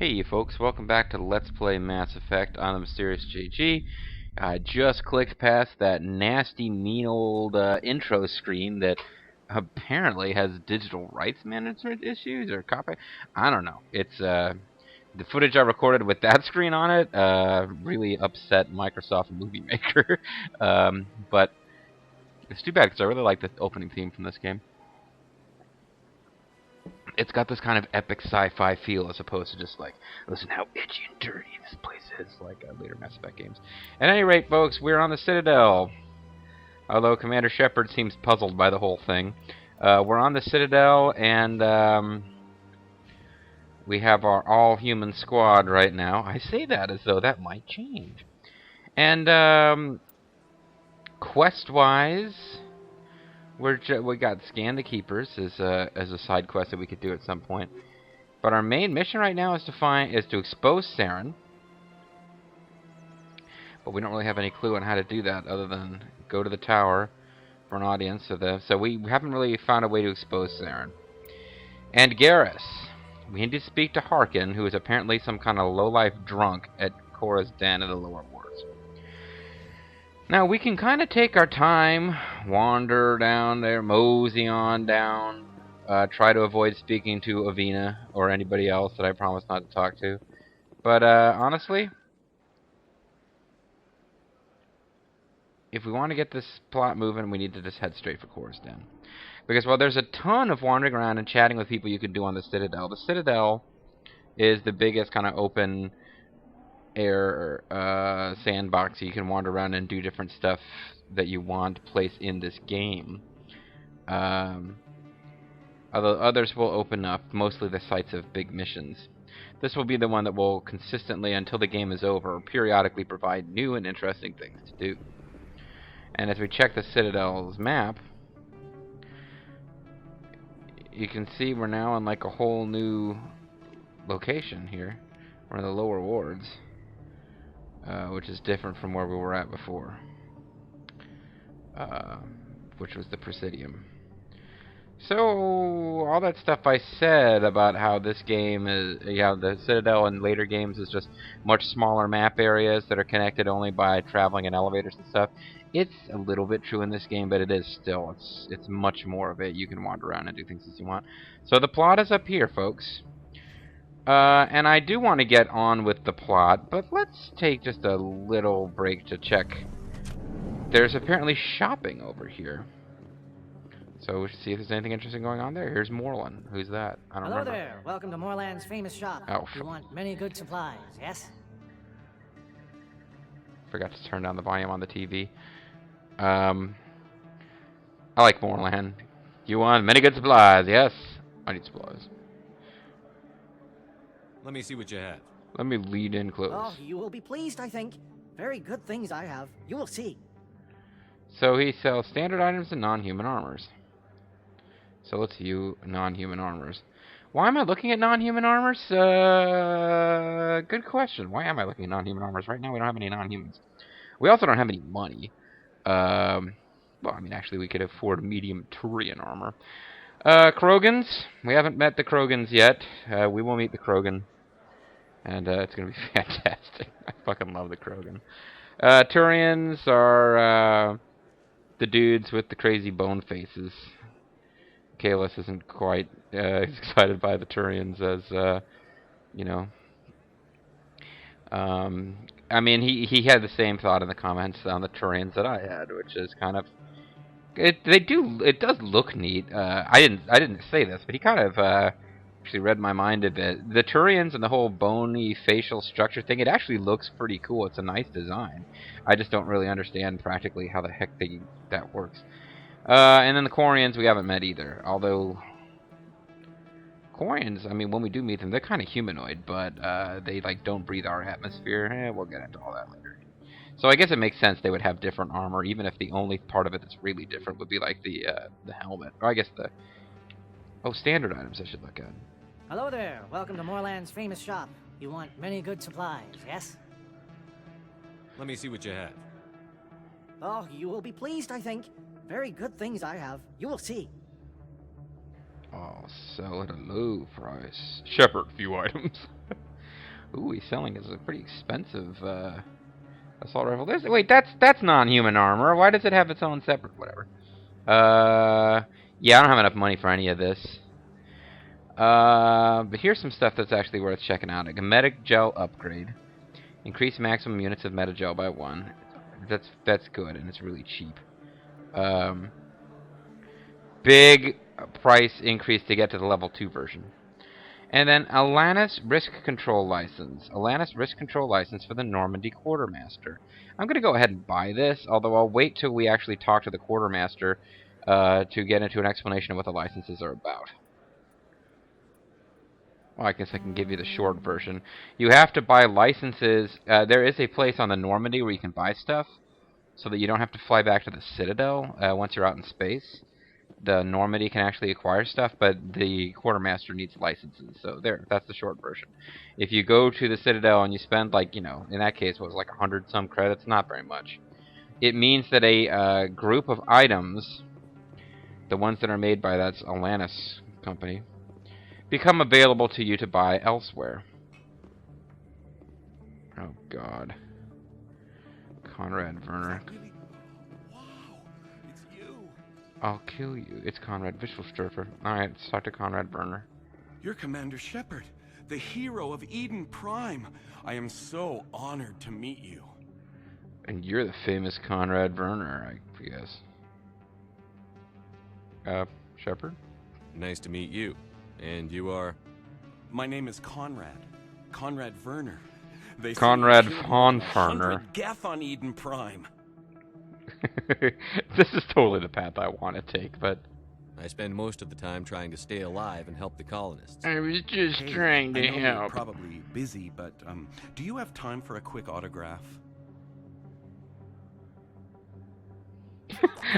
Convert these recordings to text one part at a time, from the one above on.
Hey you folks, welcome back to Let's Play Mass Effect on the Mysterious JG. I just clicked past that nasty, mean old intro screen that apparently has digital rights management issues or copy. I don't know. It's the footage I recorded with that screen on it really upset Microsoft Movie Maker. But it's too bad because I really like the opening theme from this game. It's got this kind of epic sci-fi feel as opposed to just like, listen how edgy and dirty this place is, like later Mass Effect games. At any rate, folks, we're on the Citadel. Although Commander Shepard seems puzzled by the whole thing. We're on the Citadel, and we have our all-human squad right now. I say that as though that might change. And quest-wise, we got Scan the Keepers as a side quest that we could do at some point. But our main mission right now is to expose Saren. But we don't really have any clue on how to do that other than go to the tower for an audience. So we haven't really found a way to expose Saren. And Garrus. We need to speak to Harkin, who is apparently some kind of low-life drunk at Chora's den in the lower wards. Now, we can kind of take our time, wander down there, mosey on down, try to avoid speaking to Avina or anybody else that I promised not to talk to. But, honestly, if we want to get this plot moving, we need to just head straight for Chora's den. Because while there's a ton of wandering around and chatting with people you can do on the Citadel is the biggest kind of open air sandbox. You can wander around and do different stuff that you want to place in this game. Although others will open up, mostly the sites of big missions. This will be the one that will consistently, until the game is over, periodically provide new and interesting things to do. And as we check the Citadel's map, you can see we're now in like a whole new location here. We're in the lower wards. Which is different from where we were at before, which was the Presidium. So, all that stuff I said about how this game is, the Citadel in later games is just much smaller map areas that are connected only by traveling in elevators and stuff, it's a little bit true in this game, but it is still, it's much more of it. You can wander around and do things as you want. So the plot is up here, folks. And I do want to get on with the plot, but let's take just a little break to check. There's apparently shopping over here. So we should see if there's anything interesting going on there. Here's Moreland. Who's that? I don't remember. Hello there. Welcome to Moreland's famous shop. Oh, you want many good supplies, yes? Forgot to turn down the volume on the TV. I like Moreland. You want many good supplies, yes? I need supplies. Let me see what you have. Let me lead in close. Oh, you will be pleased, I think. Very good things I have. You will see. So he sells standard items and non-human armors. So let's view non-human armors. Why am I looking at non-human armors? Good question. Why am I looking at non-human armors? Right now we don't have any non-humans. We also don't have any money. Well, I mean, actually we could afford medium Turian armor. Krogans. We haven't met the Krogans yet. We will meet the Krogan. And it's going to be fantastic. I fucking love the Krogan. Turians are the dudes with the crazy bone faces. Kalis isn't quite as excited by the Turians as, you know. I mean, he had the same thought in the comments on the Turians that I had, which is kind of... It does look neat. I didn't say this, but he kind of actually read my mind a bit. The Turians and the whole bony facial structure thing, it actually looks pretty cool. It's a nice design. I just don't really understand practically how the heck that works. And then the Quarians we haven't met either. Although Quarians, I mean, when we do meet them, they're kind of humanoid, but they like don't breathe our atmosphere. We'll get into all that later. So I guess it makes sense they would have different armor, even if the only part of it that's really different would be like the helmet. Or I guess the... Oh, standard items I should look at. Hello there. Welcome to Moreland's famous shop. You want many good supplies, yes? Let me see what you have. Oh, you will be pleased, I think. Very good things I have. You will see. Oh, sell at a low price. Shepard, few items. Ooh, he's selling as a pretty expensive assault rifle. Wait, that's non-human armor. Why does it have its own separate? Whatever. Yeah, I don't have enough money for any of this. But here's some stuff that's actually worth checking out. A medic gel upgrade. Increase maximum units of metagel by 1. That's good, and it's really cheap. Big price increase to get to the level 2 version. And then Alanis Risk Control License. Alanis Risk Control License for the Normandy Quartermaster. I'm going to go ahead and buy this, although I'll wait till we actually talk to the Quartermaster to get into an explanation of what the licenses are about. Well, I guess I can give you the short version. You have to buy licenses. There is a place on the Normandy where you can buy stuff so that you don't have to fly back to the Citadel once you're out in space. The Normandy can actually acquire stuff, but the Quartermaster needs licenses. So there, that's the short version. If you go to the Citadel and you spend, like, in that case, what was like 100-some credits, not very much. It means that a group of items, the ones that are made by that Alanis company, become available to you to buy elsewhere. Oh, God. Conrad Verner. Wow, it's you. I'll kill you. It's Conrad Wischelstürfer. Alright, let's talk to Conrad Verner. You're Commander Shepard, the hero of Eden Prime. I am so honored to meet you. And you're the famous Conrad Verner, I guess. Shepard? Nice to meet you. And you are? My name is Conrad. Conrad Verner. They say Conrad you killed von more than 100 Verner. Geth on Eden Prime. This is totally the path I want to take, but... I spend most of the time trying to stay alive and help the colonists. I was just Hey, trying to I know you're help. probably busy, but do you have time for a quick autograph?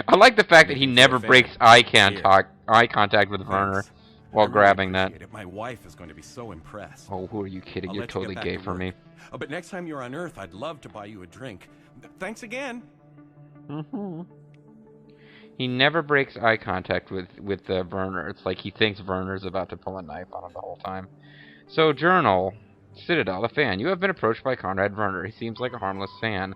I like the fact that he Looking for never a fan. breaks eye contact with Werner Thanks. while I really grabbing that. appreciate it. My wife is going to be so impressed. Oh, who are you kidding? I'll You're let you get totally back gay to for work. me. But next time you're on Earth, I'd love to buy you a drink. Thanks again. He never breaks eye contact with Werner. It's like he thinks Werner's about to pull a knife on him the whole time. So, Journal, Citadel, a fan. You have been approached by Conrad Werner. He seems like a harmless fan.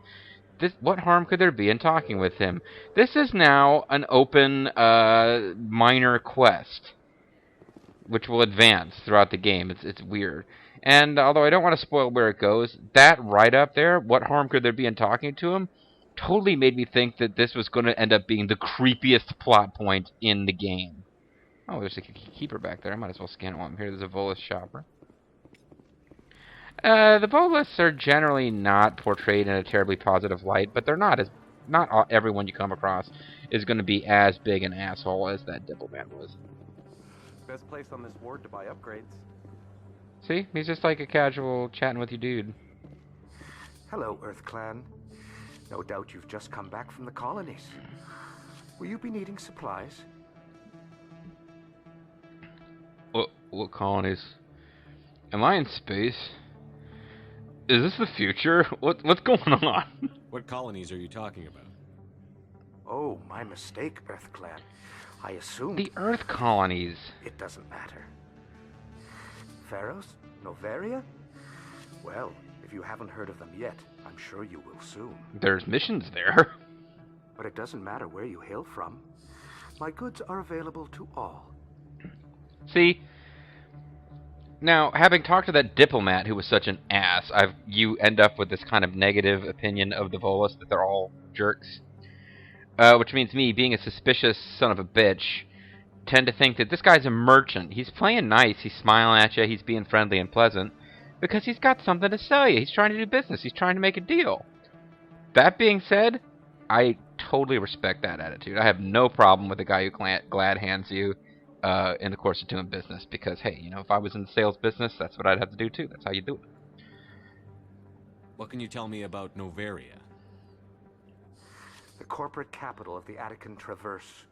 What harm could there be in talking with him? This is now an open, minor quest, which will advance throughout the game. It's weird. And although I don't want to spoil where it goes, that right up there, what harm could there be in talking to him, totally made me think that this was going to end up being the creepiest plot point in the game. Oh, there's a keeper back there. I might as well scan it while I'm here. There's a Volus shopper. The Volus are generally not portrayed in a terribly positive light, but they're not everyone you come across is going to be as big an asshole as that diplomat was. Best place on this ward to buy upgrades. See? He's just like a casual chatting with you dude. Hello, Earth Clan. No doubt you've just come back from the colonies. Will you be needing supplies? What colonies? Am I in space? Is this the future? What's going on? What colonies are you talking about? Oh, my mistake, Earth Clan. I assumed... The Earth colonies. It doesn't matter. Pharos? Noveria? Well, if you haven't heard of them yet, I'm sure you will soon. There's missions there. But it doesn't matter where you hail from. My goods are available to all. See? Now, having talked to that diplomat who was such an ass, you end up with this kind of negative opinion of the Volus, that they're all jerks. Which means me, being a suspicious son of a bitch, tend to think that this guy's a merchant. He's playing nice, he's smiling at you, he's being friendly and pleasant, because he's got something to sell you. He's trying to do business, he's trying to make a deal. That being said, I totally respect that attitude. I have no problem with a guy who glad hands you in the course of doing business, because, hey, if I was in the sales business, that's what I'd have to do too. That's how you do it. What can you tell me about Noveria? The corporate capital of the Attican Traverse.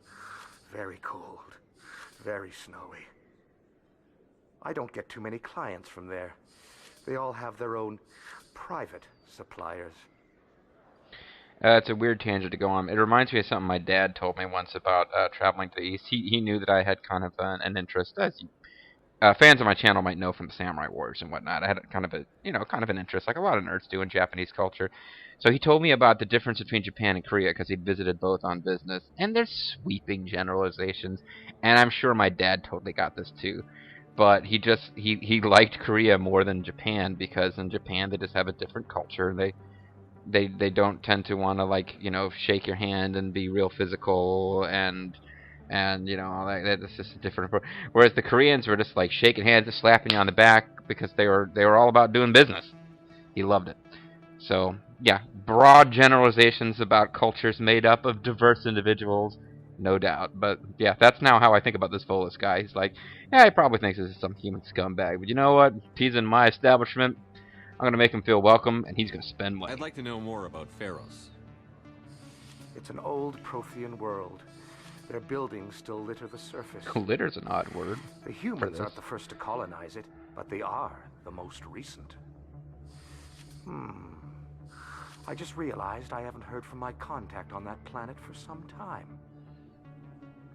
Very cold. Very snowy. I don't get too many clients from there. They all have their own private suppliers. It's a weird tangent to go on. It reminds me of something my dad told me once about traveling to the East. He knew that I had kind of an interest, as you fans of my channel might know from the Samurai Wars and whatnot. I had kind of an interest, like a lot of nerds do, in Japanese culture. So he told me about the difference between Japan and Korea because he'd visited both on business, and there's sweeping generalizations, and I'm sure my dad totally got this too. But he liked Korea more than Japan because in Japan they just have a different culture. They don't tend to want to, like, shake your hand and be real physical and that's just a different approach. Whereas the Koreans were just like shaking hands and slapping you on the back because they were all about doing business. He loved it. So yeah, broad generalizations about cultures made up of diverse individuals, no doubt. But yeah, that's now how I think about this Volus guy. He's like, yeah, he probably thinks this is some human scumbag, but you know what? If he's in my establishment, I'm gonna make him feel welcome, and he's gonna spend money. I'd like to know more about Pharos. It's an old Prothean world. Their buildings still litter the surface. Glitter's an odd word. The humans aren't the first to colonize it, but they are the most recent. I just realized I haven't heard from my contact on that planet for some time.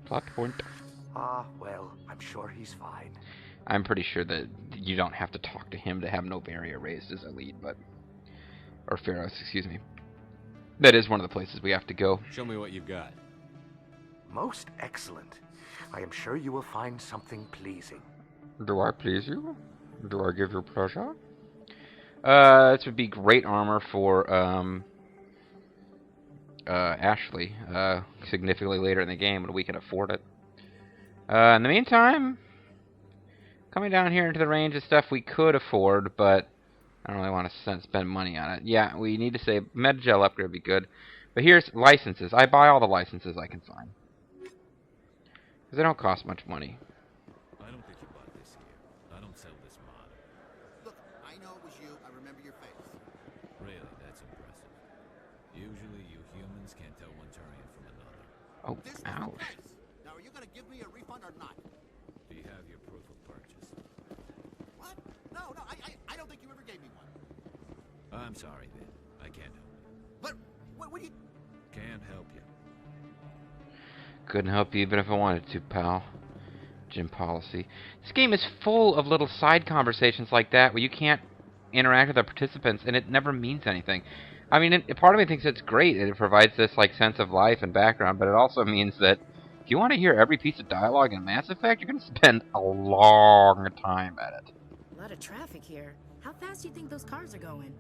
Plot point. Ah, well, I'm sure he's fine. I'm pretty sure that you don't have to talk to him to have Novaria raised as elite, or Pharos, excuse me. That is one of the places we have to go. Show me what you've got. Most excellent. I am sure you will find something pleasing. Do I please you? Do I give you pleasure? This would be great armor for Ashley, significantly later in the game when we can afford it. In the meantime, coming down here into the range of stuff we could afford, but I don't really want to spend money on it. Yeah, we need to save. Metagel upgrade would be good. But here's licenses. I buy all the licenses I can find. Because they don't cost much money. I don't think you bought this here. I don't sell this mod. Look, I know it was you. I remember your face. Really, that's impressive. Usually you humans can't tell one Turian from another. Oh, This was the ouch. price. Now, are you going to give me a refund or not? Do you have your proof of purchase? What? No, I don't think you ever gave me one. I'm sorry, then. I can't help you. But, what do you... Can't help you. Couldn't help you even if I wanted to, pal. Gym policy. This game is full of little side conversations like that where you can't interact with the participants and it never means anything. I mean, part of me thinks it's great and it provides this like sense of life and background, but it also means that if you want to hear every piece of dialogue in Mass Effect, you're going to spend a long time at it. A lot of traffic here. How fast do you think those cars are going?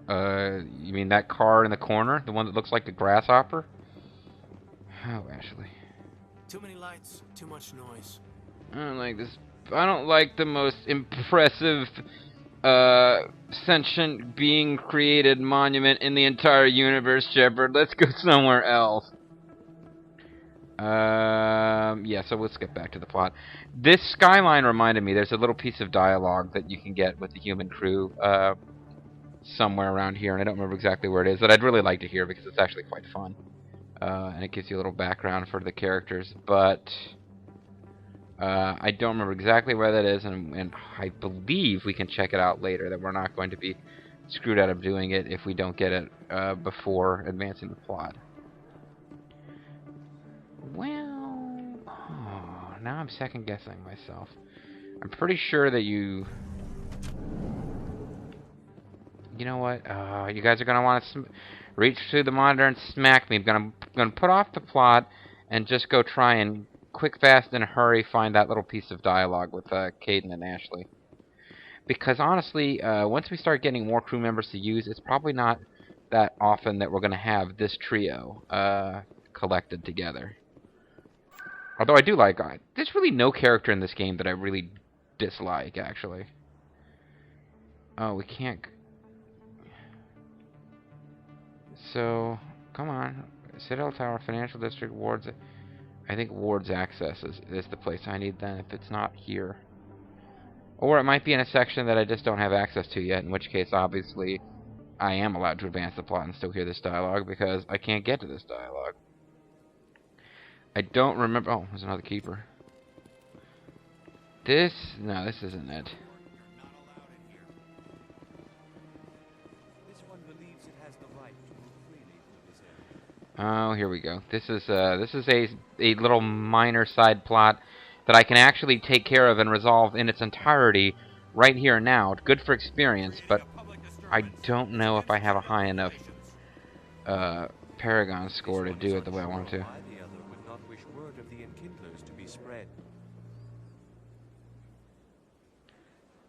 You mean that car in the corner? The one that looks like the grasshopper? Oh, Ashley. Too many lights, too much noise. I don't like this. I don't like the most impressive, sentient being created monument in the entire universe, Shepard. Let's go somewhere else. Yeah, so let's get back to the plot. This skyline reminded me, there's a little piece of dialogue that you can get with the human crew, somewhere around here, and I don't remember exactly where it is, that I'd really like to hear because it's actually quite fun. And it gives you a little background for the characters, but I don't remember exactly where that is, and I believe we can check it out later, that we're not going to be screwed out of doing it if we don't get it before advancing the plot. Well, now I'm second-guessing myself. I'm pretty sure that you know what? You guys are going to want to reach through the monitor and smack me. I'm gonna put off the plot and just go try and quick, fast, and hurry find that little piece of dialogue with Caden and Ashley. Because honestly, once we start getting more crew members to use, it's probably not that often that we're going to have this trio collected together. Although I do like... there's really no character in this game that I really dislike, actually. Oh, we can't... So, come on. Citadel Tower, Financial District, Wards... I think Ward's Access is the place I need then, if it's not here. Or it might be in a section that I just don't have access to yet, in which case, obviously, I am allowed to advance the plot and still hear this dialogue, because I can't get to this dialogue. I don't remember... Oh, there's another keeper. This... No, this isn't it. Oh, here we go. This is a little minor side plot that I can actually take care of and resolve in its entirety right here and now. Good for experience, but I don't know if I have a high enough Paragon score to do it the way I want to.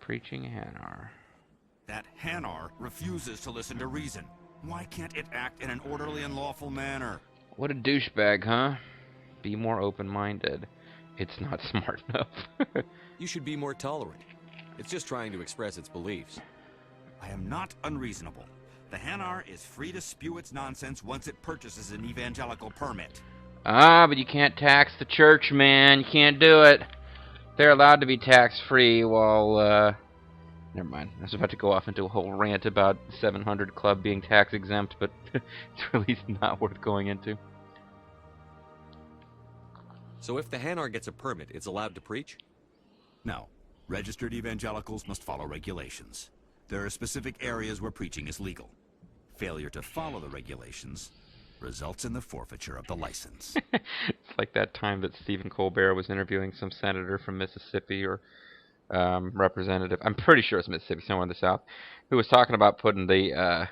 Preaching Hanar. That Hanar refuses to listen to reason. Why can't it act in an orderly and lawful manner? What a douchebag, huh? Be more open-minded. It's not smart enough. You should be more tolerant. It's just trying to express its beliefs. I am not unreasonable. The Hanar is free to spew its nonsense once it purchases an evangelical permit. Ah, but you can't tax the church, man. You can't do it. They're allowed to be tax-free while, never mind. I was about to go off into a whole rant about 700 Club being tax-exempt, but it's really not worth going into. So if the Hanar gets a permit, it's allowed to preach? No. Registered evangelicals must follow regulations. There are specific areas where preaching is legal. Failure to follow the regulations results in the forfeiture of the license. It's like that time that Stephen Colbert was interviewing some senator from Mississippi or representative, I'm pretty sure it's Mississippi, somewhere in the South, who was talking about putting the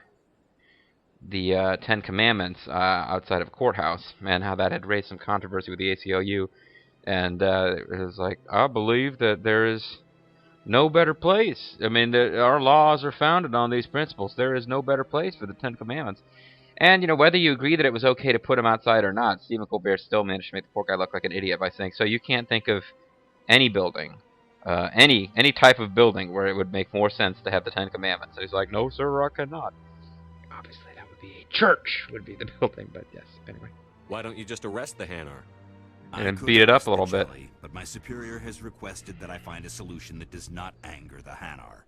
Ten Commandments outside of a courthouse, and how that had raised some controversy with the ACLU. And it was like, I believe that there is no better place. I mean, our laws are founded on these principles. There is no better place for the Ten Commandments. And, you know, whether you agree that it was okay to put them outside or not, Stephen Colbert still managed to make the poor guy look like an idiot by saying, so you can't think of any building, any type of building where it would make more sense to have the Ten Commandments. And he's like, no, sir, I cannot. Obviously, that would be a church, would be the building, but yes, anyway. Why don't you just arrest the Hanar? And beat it up a little bit. But my superior has requested that I find a solution that does not anger the Hanar.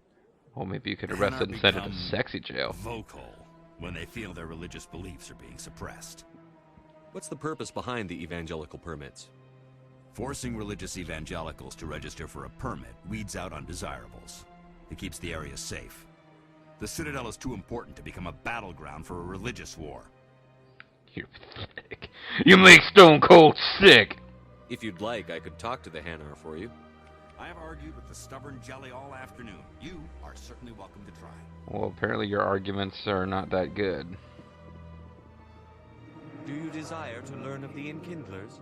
Well, maybe you could arrest it and send it to sexy jail. Vocal when they feel their religious beliefs are being suppressed. What's the purpose behind the evangelical permits? Forcing religious evangelicals to register for a permit weeds out undesirables. It keeps the area safe. The Citadel is too important to become a battleground for a religious war. You're pathetic. You make Stone Cold sick! If you'd like, I could talk to the Hanar for you. I have argued with the stubborn jelly all afternoon. You are certainly welcome to try. Well, apparently your arguments are not that good. Do you desire to learn of the Enkindlers?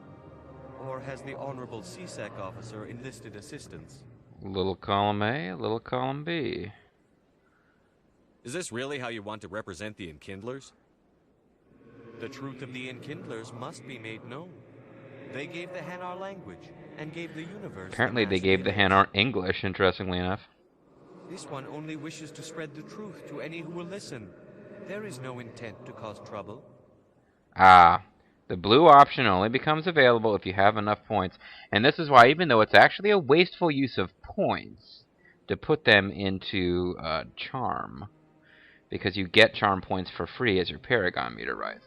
Or has the Honorable CSEC officer enlisted assistance? Little column A, little column B. Is this really how you want to represent the Enkindlers? The truth of the Enkindlers must be made known. They gave the Hanar language, and gave the universe... Apparently they gave the Hanar English, interestingly enough. This one only wishes to spread the truth to any who will listen. There is no intent to cause trouble. Ah, the blue option only becomes available if you have enough points. And this is why, even though it's actually a wasteful use of points to put them into charm, because you get charm points for free as your Paragon meter rises.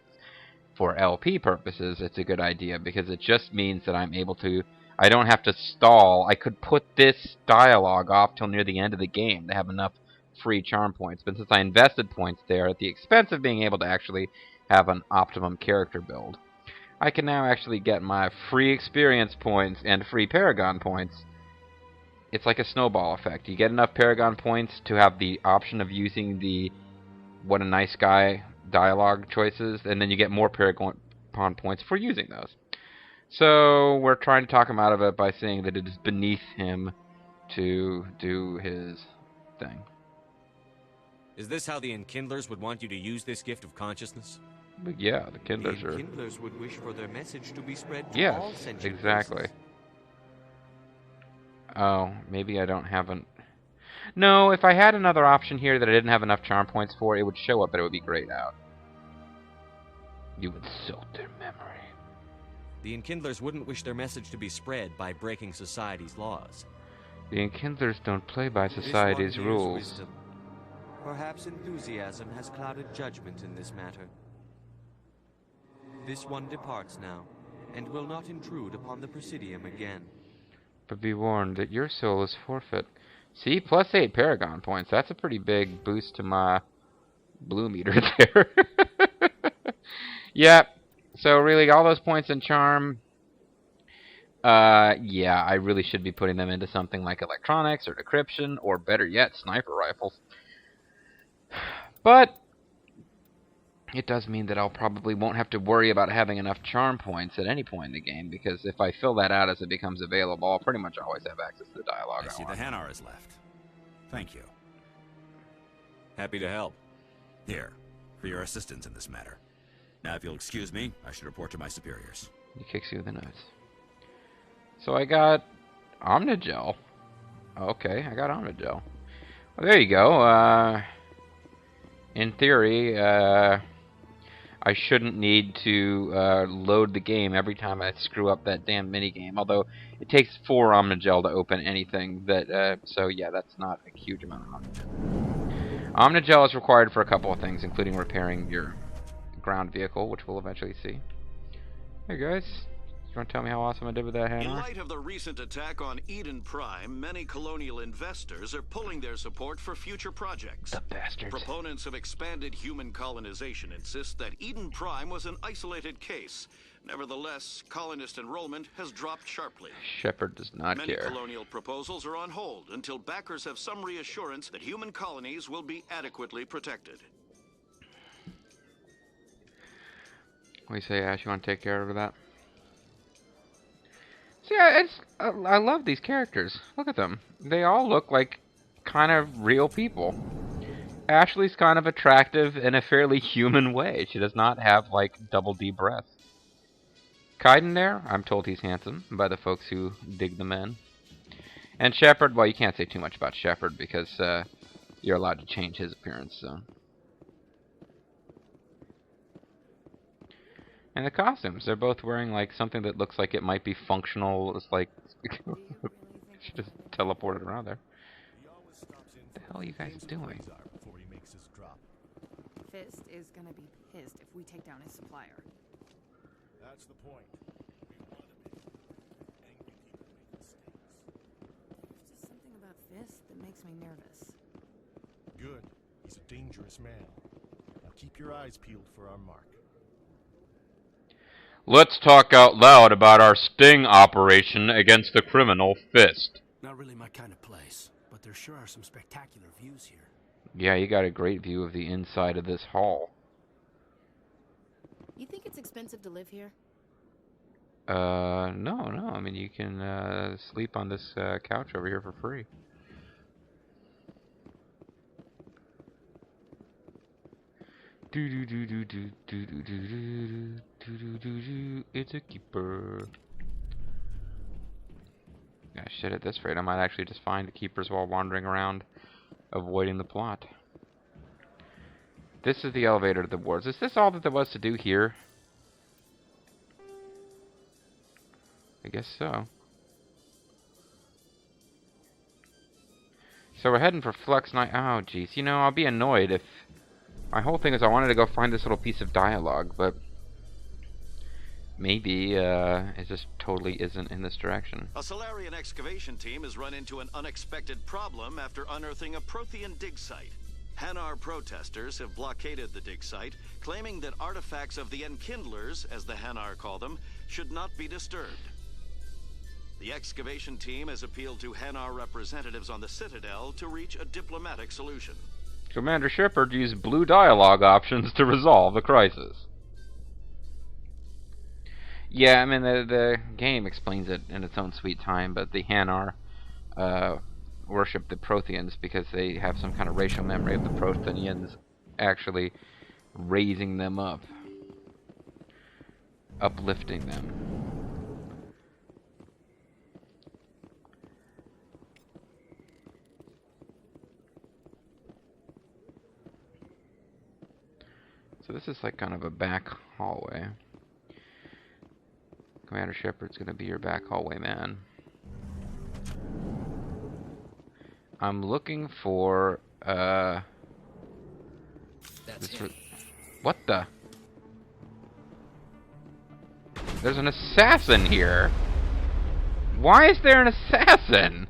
For LP purposes, it's a good idea, because it just means that I'm able to... I don't have to stall. I could put this dialogue off till near the end of the game to have enough free charm points. But since I invested points there at the expense of being able to actually have an optimum character build, I can now actually get my free experience points and free Paragon points. It's like a snowball effect. You get enough Paragon points to have the option of using the what a nice guy dialogue choices, and then you get more Paragon points for using those. So we're trying to talk him out of it by saying that it is beneath him to do his thing. Is this how the Enkindlers would want you to use this gift of consciousness? But yeah, the Kindlers are... The Enkindlers would wish for their message to be spread to all sentient exactly. persons. Oh, maybe I don't have an... No, if I had another option here that I didn't have enough charm points for, it would show up, but it would be grayed out. You insult their memory. The Enkindlers wouldn't wish their message to be spread by breaking society's laws. The Enkindlers don't play by society's rules. Wisdom. Perhaps enthusiasm has clouded judgment in this matter. This one departs now, and will not intrude upon the Presidium again. But be warned that your soul is forfeit. See, plus 8 Paragon points. That's a pretty big boost to my blue meter there. Yep. So really, all those points in charm Yeah, I really should be putting them into something like electronics or decryption, or better yet, sniper rifles. But it does mean that I'll probably won't have to worry about having enough charm points at any point in the game, because if I fill that out as it becomes available, I'll pretty much always have access to the dialogue I see the Hanar is left. Thank you. Happy to help. Here, for your assistance in this matter. Now, if you'll excuse me, I should report to my superiors. He kicks you in the nuts. So I got Omnigel. Okay, I got Omnigel. Well, there you go. In theory, I shouldn't need to load the game every time I screw up that damn minigame. Although it takes 4 Omnigel to open anything. So yeah, that's not a huge amount of Omnigel. Omnigel is required for a couple of things, including repairing your ground vehicle, which we'll eventually see. Hey guys, you want to tell me how awesome I did with that Hanar? In light of the recent attack on Eden Prime, many colonial investors are pulling their support for future projects. The bastards. Proponents of expanded human colonization insist that Eden Prime was an isolated case. Nevertheless, colonist enrollment has dropped sharply. Shepard does not Many care. colonial proposals are on hold until backers have some reassurance that human colonies will be adequately protected. What do you say, Ash? You want to take care of that? See, I love these characters. Look at them. They all look like kind of real people. Ashley's kind of attractive in a fairly human way. She does not have, like, double D breasts. Kaiden there, I'm told he's handsome by the folks who dig the men. And Shepard, well, you can't say too much about Shepard because you're allowed to change his appearance, so. And the costumes, they're both wearing like something that looks like it might be functional. It's like she just teleported around there. What the hell are you guys doing? Fist is gonna be pissed if we take down his supplier. That's the point. We want to make angry people make mistakes. There's just something about Fist that makes me nervous. Good. He's a dangerous man. Now keep your eyes peeled for our mark. Let's talk out loud about our sting operation against the criminal Fist. Not really my kind of place, but there sure are some spectacular views here. Yeah, you got a great view of the inside of this hall. You think it's expensive to live here? No. I mean, you can sleep on this couch over here for free. It's a keeper. Yeah, shit, at this rate, I might actually just find the keepers while wandering around, avoiding the plot. This is the elevator to the wards. Is this all that there was to do here? I guess so. So we're heading for Flux Night. Oh, jeez. You know, I'll be annoyed if... My whole thing is I wanted to go find this little piece of dialogue, but... maybe it just totally isn't in this direction. A Solarian excavation team has run into an unexpected problem after unearthing a Prothean dig site. Hanar protesters have blockaded the dig site, claiming that artifacts of the Enkindlers, as the Hanar call them, should not be disturbed. The excavation team has appealed to Hanar representatives on the Citadel to reach a diplomatic solution. Commander Shepard used blue dialogue options to resolve the crisis. Yeah, I mean, the game explains it in its own sweet time, but the Hanar worship the Protheans because they have some kind of racial memory of the Protheans actually raising them up, uplifting them. So this is like kind of a back hallway. Commander Shepard's gonna be your back hallway man. I'm looking for what the? There's an assassin here. Why is there an assassin?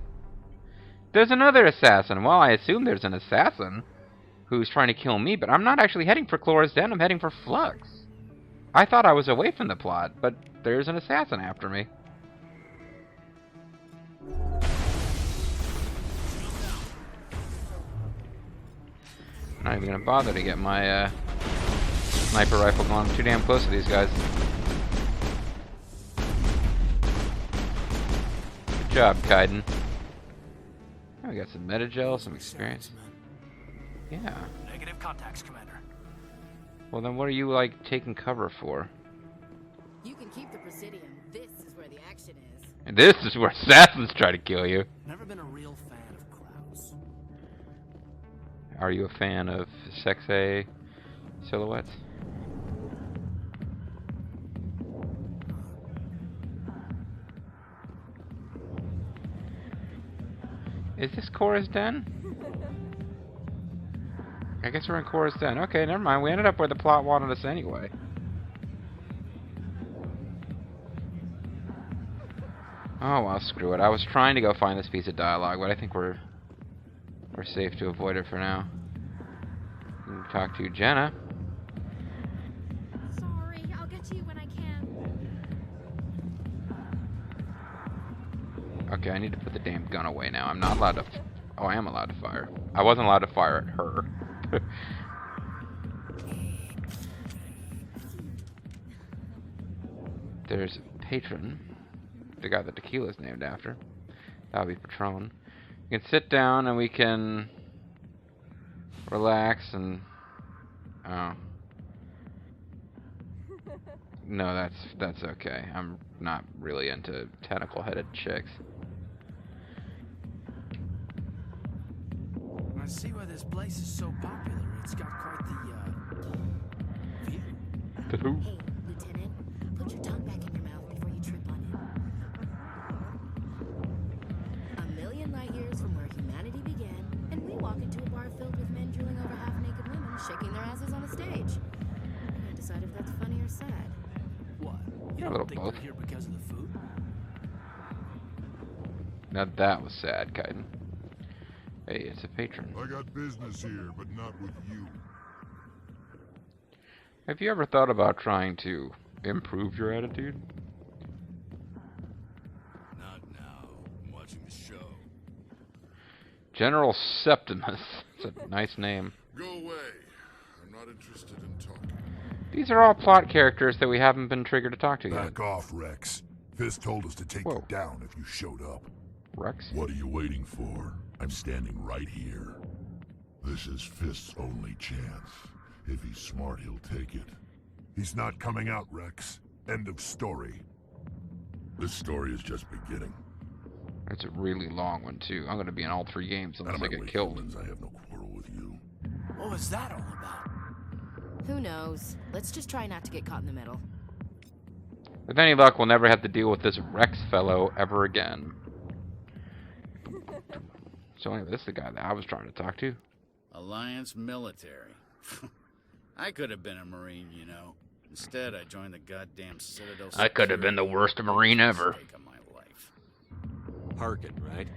There's another assassin. Well, I assume there's an assassin who's trying to kill me, but I'm not actually heading for Chlora's Den. I'm heading for Flux. I thought I was away from the plot, but there's an assassin after me. Not even gonna bother to get my sniper rifle going. I'm too damn close to these guys. Good job, Kaiden. Oh, we got some metagel, some experience. Yeah. Negative contacts, Commander. Well, then what are you, like, taking cover for? You can keep the Presidium. This is where the action is. And this is where assassins try to kill you. Never been a real fan of crowds. Are you a fan of sexy silhouettes? Is this Chora's den? I guess we're in Chora's den. Okay, never mind. We ended up where the plot wanted us anyway. Oh well, screw it. I was trying to go find this piece of dialogue, but I think we're safe to avoid it for now. We can talk to Jenna. Sorry, I'll get to you when I can. Okay, I need to put the damn gun away now. I'm not allowed to... Oh, I am allowed to fire. I wasn't allowed to fire at her. There's a patron. The guy that tequila's named after. That'll be Patron. You can sit down and we can relax and... Oh. No, that's okay. I'm not really into tentacle-headed chicks. I see why this place is so popular. It's got quite the view. Hey, Lieutenant, put your tongue back in your mouth before you trip on it. A million light years from where humanity began, and we walk into a bar filled with men drooling over half-naked women, shaking their asses on a stage. I gotta decide if that's funny or sad. What? You A little don't think both. we're here because of the food? Now that was sad, Kaiden. Hey, it's a patron. I got business here, but not with you. Have you ever thought about trying to improve your attitude? Not now. I'm watching the show. General Septimus. It's a nice name. Go away. I'm not interested in talking. These are all plot characters that we haven't been triggered to talk to yet. Back off, Rex. Fist told us to take you down if you showed up. Rex? What are you waiting for? I'm standing right here. This is Fist's only chance. If he's smart, he'll take it. He's not coming out, Rex. End of story. This story is just beginning. It's a really long one, too. I'm going to be in all 3 games unless I get killed. I have no quarrel with you. What was that all about? Who knows? Let's just try not to get caught in the middle. With any luck, we'll never have to deal with this Rex fellow ever again. So anyway, this is the guy that I was trying to talk to. Alliance military. I could have been a Marine, you know. Instead, I joined the goddamn Citadel. I could have been the worst Marine ever. Harkin, right?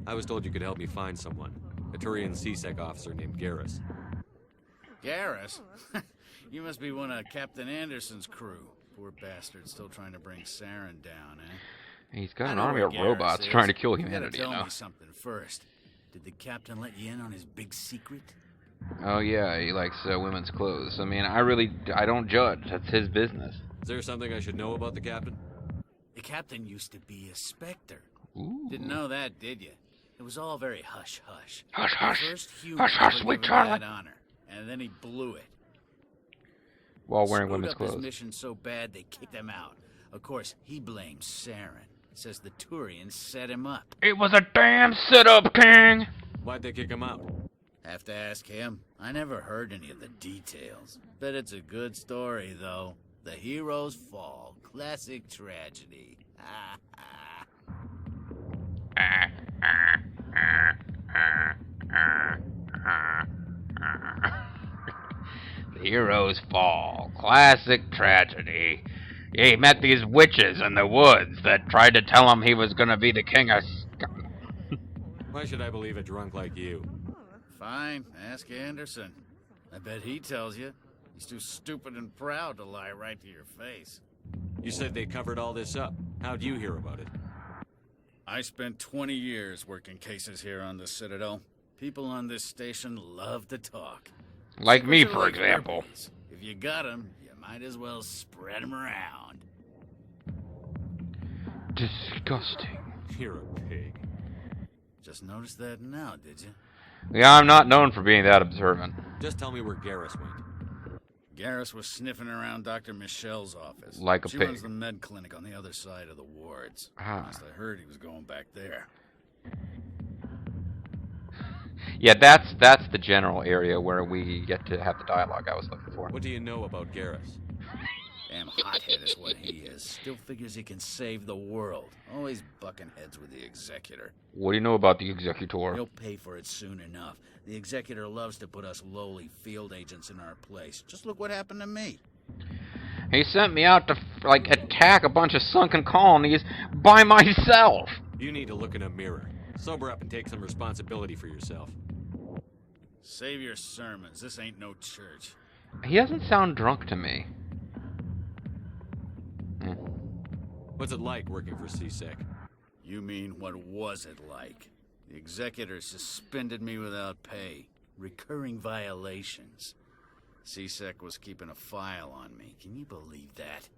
I was told you could help me find someone. A Turian CSEC officer named Garrus. Garrus? You must be one of Captain Anderson's crew. Poor bastard, still trying to bring Saren down, eh? He's got an army of robots trying to kill humanity, you Tell know. me something first. Did the captain let you in on his big secret? Oh yeah, he likes women's clothes. I mean, I don't judge. That's his business. Is there something I should know about the captain? The captain used to be a Spectre. Ooh. Didn't know that, did you? It was all very hush-hush. Hush, hush. First human Hush, hush, ever sweet given that darling. honor, and then he blew it. While wearing Screwed women's up his clothes. mission so bad they kicked him out. Of course, he blames Saren. Says the Turians set him up. It was a damn sit-up, King! Why'd they kick him out? Have to ask him. I never heard any of the details. Bet it's a good story, though. The hero's fall. Classic tragedy. The heroes fall. Classic tragedy. He met these witches in the woods that tried to tell him he was gonna be the king of... Why should I believe a drunk like you? Fine, ask Anderson. I bet he tells you. He's too stupid and proud to lie right to your face. You said they covered all this up. How'd you hear about it? I spent 20 years working cases here on the Citadel. People on this station love to talk. Like me, Secrets are for like example. herpes. If you got them, you might as well spread them around. Disgusting. You're a pig. Just noticed that now, did you? Yeah, I'm not known for being that observant. Just tell me where Garrus went. Garrus was sniffing around Dr. Michelle's office. Like a she pig. runs the med clinic on the other side of the wards. Ah. Last I heard, he was going back there. Yeah, that's the general area where we get to have the dialogue I was looking for. What do you know about Garrus? Damn hothead is what he is. Still figures he can save the world. Always bucking heads with the Executor. What do you know about the Executor? He'll pay for it soon enough. The Executor loves to put us lowly field agents in our place. Just look what happened to me. He sent me out to, like, attack a bunch of sunken colonies by myself! You need to look in a mirror. Sober up and take some responsibility for yourself. Save your sermons. This ain't no church. He doesn't sound drunk to me. What's it like working for CSEC? You mean, what was it like? The Executor suspended me without pay. Recurring violations. CSEC was keeping a file on me. Can you believe that?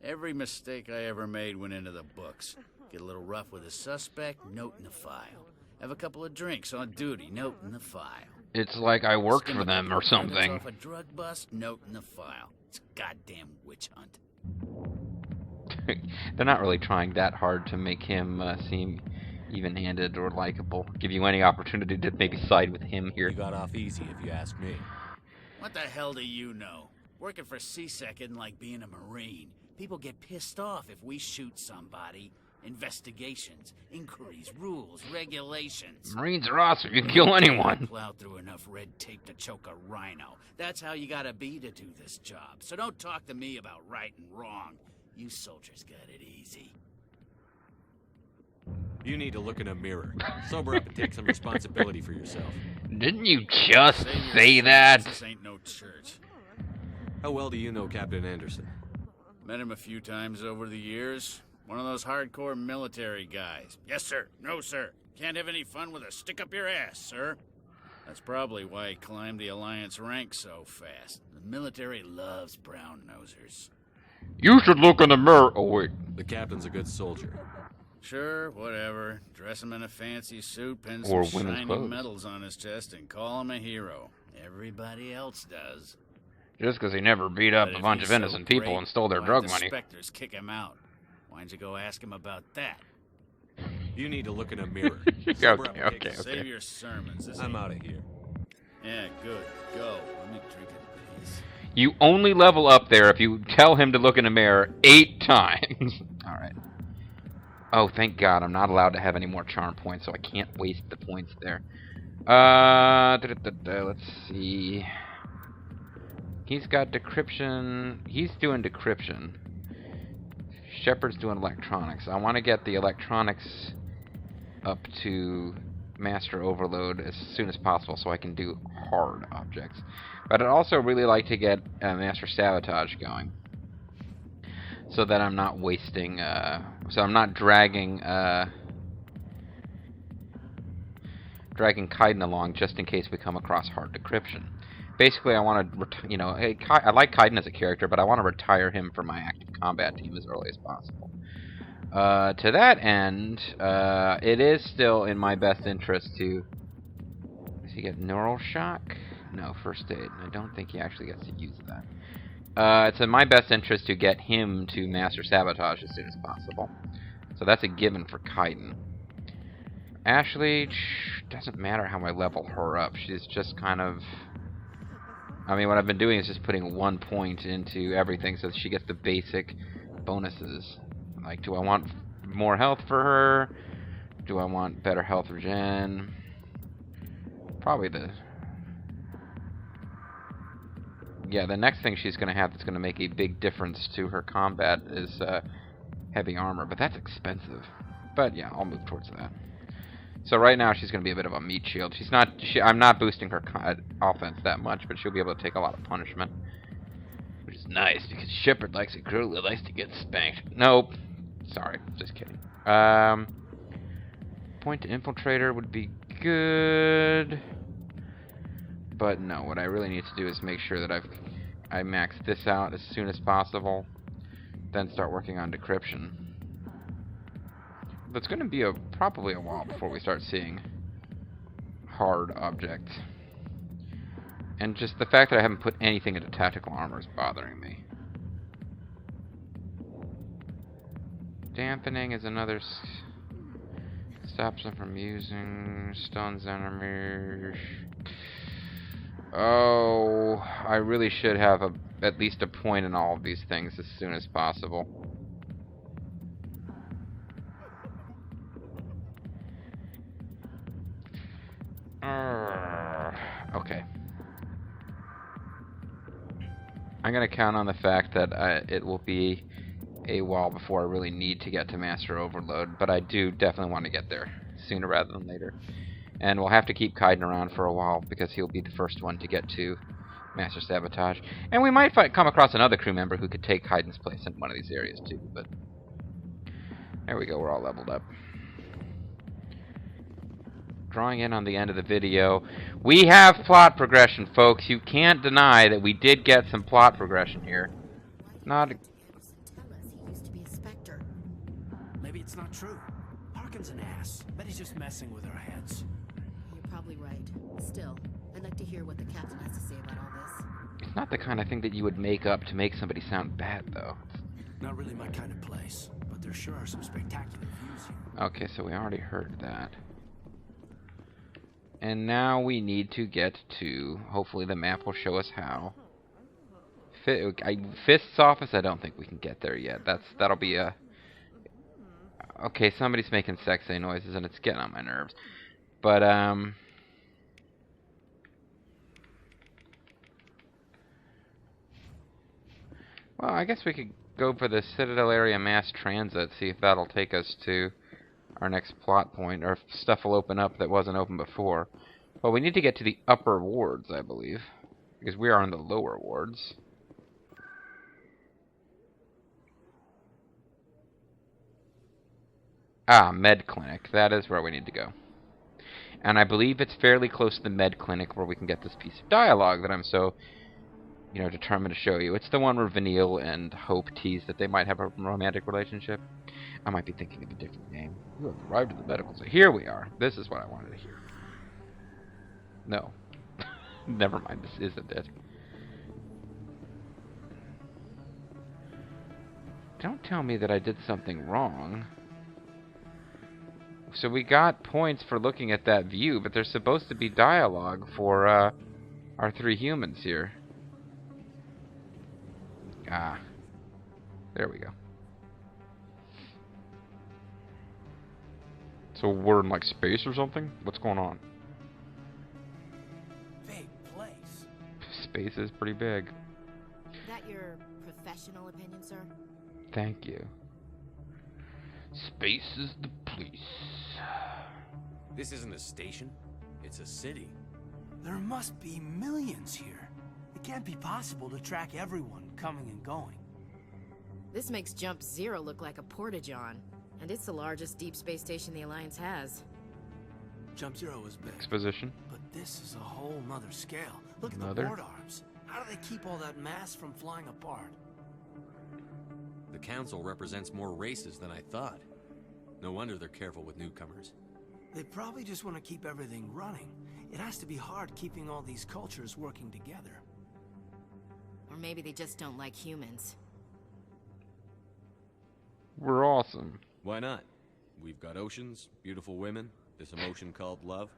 Every mistake I ever made went into the books. Get a little rough with a suspect, note in the file. Have a couple of drinks on duty, note in the file. It's like I worked for them or something. Off a drug bust, note in the file. It's a goddamn witch hunt. They're not really trying that hard to make him seem even-handed or likable. Give you any opportunity to maybe side with him here. You got off easy, if you ask me. What the hell do you know? Working for CSEC isn't like being a Marine. People get pissed off if we shoot somebody. Investigations, inquiries, rules, regulations. Marines are awesome. You can kill anyone. Plow through enough red tape to choke a rhino. That's how you gotta be to do this job. So don't talk to me about right and wrong. You soldiers got it easy. You need to look in a mirror. Sober up and take some responsibility for yourself. Didn't you just say that? This ain't no church. How well do you know Captain Anderson? Met him a few times over the years. One of those hardcore military guys. Yes, sir. No, sir. Can't have any fun with a stick up your ass, sir. That's probably why he climbed the Alliance ranks so fast. The military loves brown-nosers. You should look in the mirror. Oh, wait. The captain's a good soldier. Sure, whatever. Dress him in a fancy suit, pin Or some women's shiny clothes. medals on his chest, and call him a hero. Everybody else does. Just because he never beat up But a if bunch he's of innocent so people great, and stole their why'd drug the money. Spectres kick him out? Why'd you go ask him about that? You need to look in a mirror. Okay. Save your sermons. This I'm ain't- out of here. Yeah, good. Go. Let me drink in peace. You only level up there if you tell him to look in the mirror 8 times. Alright. Oh, thank God. I'm not allowed to have any more charm points, so I can't waste the points there. Let's see. He's got decryption. He's doing decryption. Shepard's doing electronics. I want to get the electronics up to Master Overload as soon as possible so I can do hard objects. But I'd also really like to get Master Sabotage going, so that I'm not wasting, so I'm not dragging Kaiden along just in case we come across hard decryption. Basically, I want to, I like Kaiden as a character, but I want to retire him from my active combat team as early as possible. To that end, it is still in my best interest to... Does he get neural shock? No, first aid. I don't think he actually gets to use that. It's in my best interest to get him to Master Sabotage as soon as possible. So that's a given for Kaiden. Ashley, doesn't matter how I level her up. She's just kind of... I mean, what I've been doing is just putting 1 point into everything so that she gets the basic bonuses. Like, do I want more health for her? Do I want better health regen? Probably the... Yeah, the next thing she's going to have that's going to make a big difference to her combat is heavy armor, but that's expensive. But yeah, I'll move towards that. So right now she's going to be a bit of a meat shield. I'm not boosting her offense that much, but she'll be able to take a lot of punishment, which is nice because Shepard likes a girl that likes to get spanked. Nope. Sorry, just kidding. Point to Infiltrator would be good. But no, what I really need to do is make sure that I max this out as soon as possible, then start working on decryption. But it's going to be probably a while before we start seeing hard objects. And just the fact that I haven't put anything into tactical armor is bothering me. Dampening is another... stops them from using stuns enemies. Oh, I really should have at least a point in all of these things as soon as possible. Okay. I'm going to count on the fact that it will be a while before I really need to get to Master Overload, but I do definitely want to get there sooner rather than later. And we'll have to keep Kaiden around for a while because he'll be the first one to get to Master Sabotage. And we might come across another crew member who could take Kaiden's place in one of these areas too, but there we go, we're all leveled up. Drawing in on the end of the video, we have plot progression, folks. You can't deny that we did get some plot progression here. Not a... Maybe it's not true. Harkin's an ass. Bet he's just messing with our heads. You're probably right. Still, I'd like to hear what the captain has to say about all this. It's not the kind of thing that you would make up to make somebody sound bad, though. Not really my kind of place, but there sure are some spectacular views here. Okay, so we already heard that. And now we need to get to... hopefully the map will show us how. Fist's office, I don't think we can get there yet. That'll be a... Okay, somebody's making sexy noises and it's getting on my nerves. But, well, I guess we could go for the Citadel area mass transit, see if that'll take us to our next plot point, or if stuff will open up that wasn't open before. Well, we need to get to the upper wards, I believe, because we are in the lower wards. Ah, Med Clinic. That is where we need to go. And I believe it's fairly close to the Med Clinic where we can get this piece of dialogue that I'm so, determined to show you. It's the one where Vanille and Hope tease that they might have a romantic relationship. I might be thinking of a different name. You have arrived at the medical center. Here we are. This is what I wanted to hear. No. Never mind. This isn't it. Don't tell me that I did something wrong. So we got points for looking at that view, but there's supposed to be dialogue for our three humans here. Ah. There we go. So we're in, like, space or something? What's going on? Big place. Space is pretty big. That your professional opinion, sir? Thank you. Space is the place. This isn't a station. It's a city. There must be millions here. It can't be possible to track everyone coming and going. This makes Jump Zero look like a porta-john, and it's the largest deep space station the Alliance has. Jump Zero is big. Exposition. But this is a whole nother scale. Look at the Another? port arms. How do they keep all that mass from flying apart? The council represents more races than I thought. No wonder they're careful with newcomers. They probably just want to keep everything running. It has to be hard keeping all these cultures working together. Or maybe they just don't like humans. We're awesome. Why not? We've got oceans, beautiful women, this emotion called love.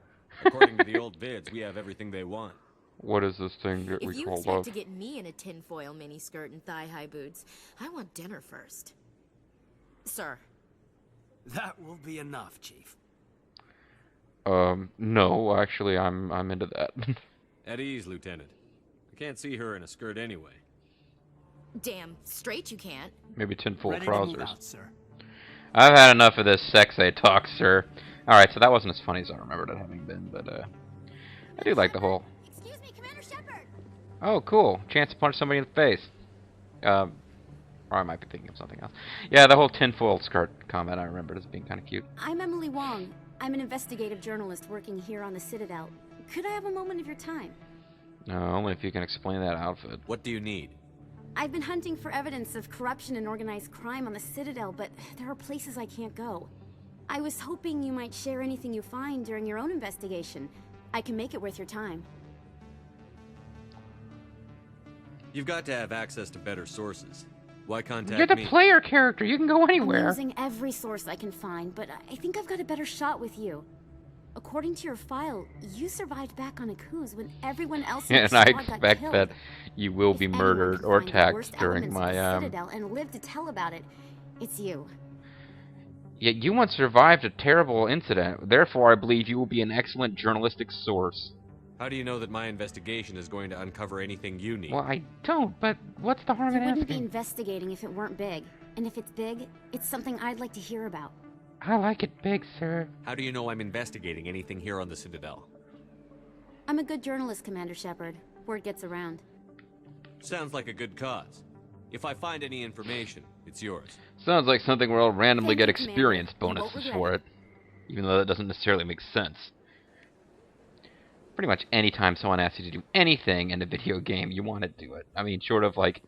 According to the old vids, we have everything they want. What is this thing that we If you call expect love? to get me in a tinfoil miniskirt and thigh-high boots, I want dinner first. Sir. That will be enough, Chief. No, actually, I'm into that. At ease, Lieutenant. I can't see her in a skirt anyway. Damn straight you can't. Maybe tinfoil Ready trousers. to move out, sir. I've had enough of this sexy talk, sir. Alright, so that wasn't as funny as I remembered it having been, but, I do like the whole... Excuse me, Commander Shepard. Oh, cool. Chance to punch somebody in the face. Or I might be thinking of something else. Yeah, the whole tinfoil skirt comment I remembered as being kind of cute. I'm Emily Wong. I'm an investigative journalist working here on the Citadel. Could I have a moment of your time? No, only if you can explain that outfit. What do you need? I've been hunting for evidence of corruption and organized crime on the Citadel, but there are places I can't go. I was hoping you might share anything you find during your own investigation. I can make it worth your time. You've got to have access to better sources. Why contact You're the me? player character. You can go anywhere. I'm using every source I can find, but I think I've got a better shot with you. According to your file, you survived back on Akuz when everyone else in And the I squad got expect killed. that you will be Anyone murdered can or find the attacked worst during elements of my the Citadel and live to tell about it. It's you. Yet you once survived a terrible incident. Therefore, I believe you will be an excellent journalistic source. How do you know that my investigation is going to uncover anything you need? Well, I don't, but what's the harm You in wouldn't be asking? investigating if it weren't big. And if it's big, it's something I'd like to hear about. I like it big, sir. How do you know I'm investigating anything here on the Citadel? I'm a good journalist, Commander Shepard. Word gets around. Sounds like a good cause. If I find any information, it's yours. Sounds like something where I'll randomly Thank get you, Commander. experience You won't bonuses regret for it. Even though that doesn't necessarily make sense. Pretty much any time someone asks you to do anything in a video game, you want to do it. I mean, short of like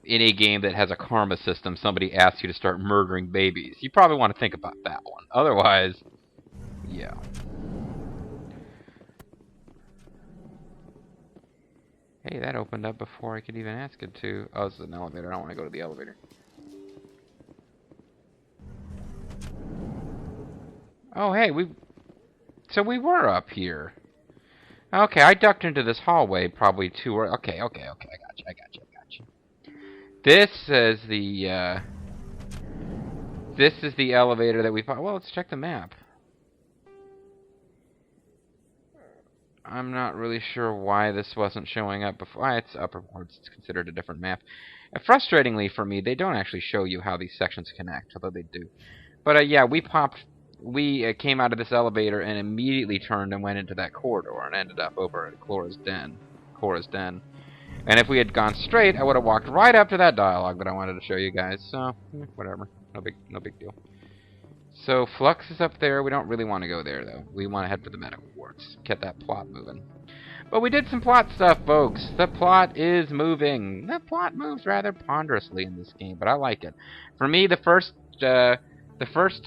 in a game that has a karma system, somebody asks you to start murdering babies. You probably want to think about that one. Otherwise, yeah. Hey, that opened up before I could even ask it to. Oh, this is an elevator. I don't want to go to the elevator. Oh, hey, so we were up here. Okay, I ducked into this hallway probably too early. Okay, I got you. This is the elevator that we found. Well, let's check the map. I'm not really sure why this wasn't showing up before. It's upperwards. It's considered a different map. Frustratingly for me, they don't actually show you how these sections connect, although they do. But yeah, we came out of this elevator and immediately turned and went into that corridor and ended up over at Chora's den. And if we had gone straight, I would have walked right up to that dialogue that I wanted to show you guys. So, whatever. No big deal. So, Flux is up there. We don't really want to go there, though. We want to head for the medical wards. Get that plot moving. But we did some plot stuff, folks. The plot is moving. The plot moves rather ponderously in this game, but I like it. For me, the first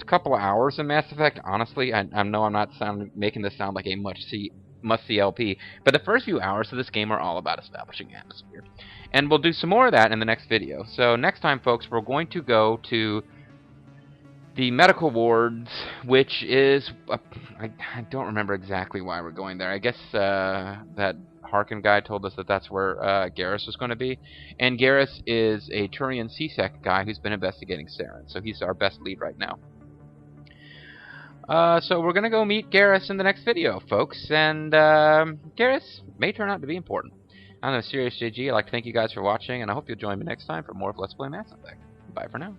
couple of hours of Mass Effect, honestly, I know I'm not making this sound like a must-see LP, but the first few hours of this game are all about establishing atmosphere. And we'll do some more of that in the next video. So next time, folks, we're going to go to the medical wards, which is... I don't remember exactly why we're going there. I guess that Harkin guy told us that that's where Garrus was going to be. And Garrus is a Turian C-Sec guy who's been investigating Saren, so he's our best lead right now. So we're going to go meet Garrus in the next video, folks. And Garrus may turn out to be important. I'm the Serious JG. I'd like to thank you guys for watching, and I hope you'll join me next time for more of Let's Play Mass Effect. Bye for now.